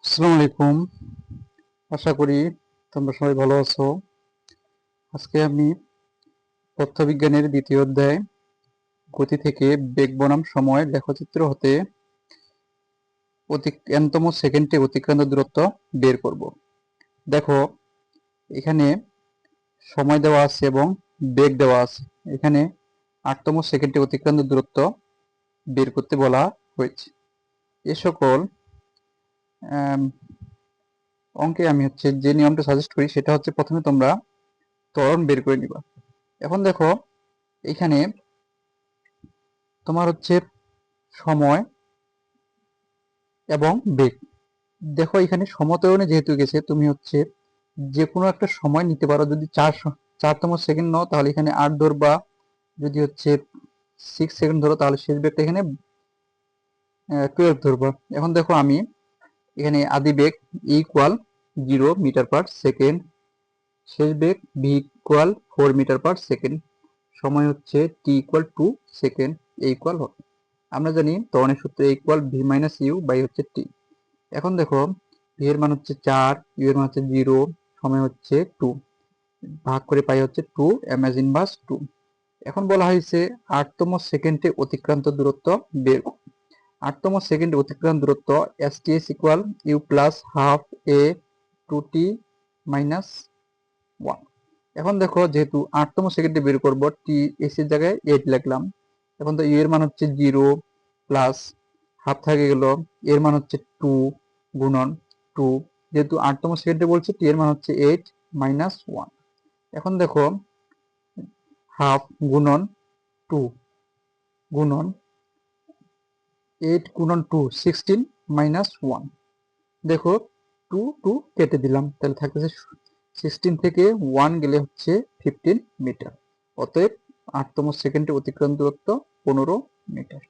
আসসালামু আলাইকুম। আশা করি তোমরা সবাই ভালো আছো। আজকে আমি পদার্থবিজ্ঞানের দ্বিতীয় অধ্যায় গতি থেকে বেগ বনাম সময় লেখচিত্র হতে nতম সেকেন্ডে অতিক্রান্ত দূরত্ব বের করব। দেখো, এখানে সময় দেওয়া আছে এবং বেগ দেওয়া আছে। এখানে 8তম সেকেন্ডে অতিক্রান্ত দূরত্ব বের করতে বলা হয়েছে। এ সকল অঙ্কে আমি যে নিয়মটা সাজেস্ট করি সেটা হচ্ছে, প্রথমে তোমরা ত্বরণ বের করে নিবা। এখন দেখো, এখানে তোমার সময় এবং বেগ। দেখো, এখানে সমতরণে যেহেতু গেছে, তুমি যে কোনো একটা সময় নিতে পারো। যদি চারতম সেকেন্ড নাও তাহলে এখানে 8 ধরবা, যদি 6 সেকেন্ড ধরো তাহলে শেষ বেগটা এখানে 12 ধরবা। এখন দেখো, আমি এখানে আদি বেগ ইকুয়াল 0 মিটার পার সেকেন্ড, শেষ বেগ V equal 4 metre per second, সময় T equal 2 second, A equal হবে, আমরা জানি ত্বরণের সূত্র equal V minus U by T. এখন দেখো, ভি এর মান 4, ইউ এর মান 0, সময় 2, ভাগ করে পাই 2 এম এজ ইনভার্স 2। এখন বলা হয়েছে 8তম সেকেন্ডে অতিক্রান্ত দূরত্ব বের। 8তম সেকেন্ডে অতিক্রান্ত দূরত্ব STS equal U plus half A 2টি মাইনাস 1। এখন দেখো, যেহেতু 8তম সেকেন্ডে বের করব, টি এস এর জায়গায় 8 লিখলাম। এখন তো ইউ এর মান 0 প্লাস হাফ থেকে গেল, এর মান 2 গুণন 2, যেহেতু 8তম সেকেন্ডে বলছে, টি এর মান 8 মাইনাস 1। এখন দেখো, হাফ গুণন 2 গুণন 8 গুণন 2 16 মাইনাস 1। দেখো, 2 2 কেটে দিলাম, তাহলে থাকতেছে 16 থেকে 1 গেলে 15 মিটার। অতএব 8তম সেকেন্ডে অতিক্রান্ত দূরত্ব 15 মিটার।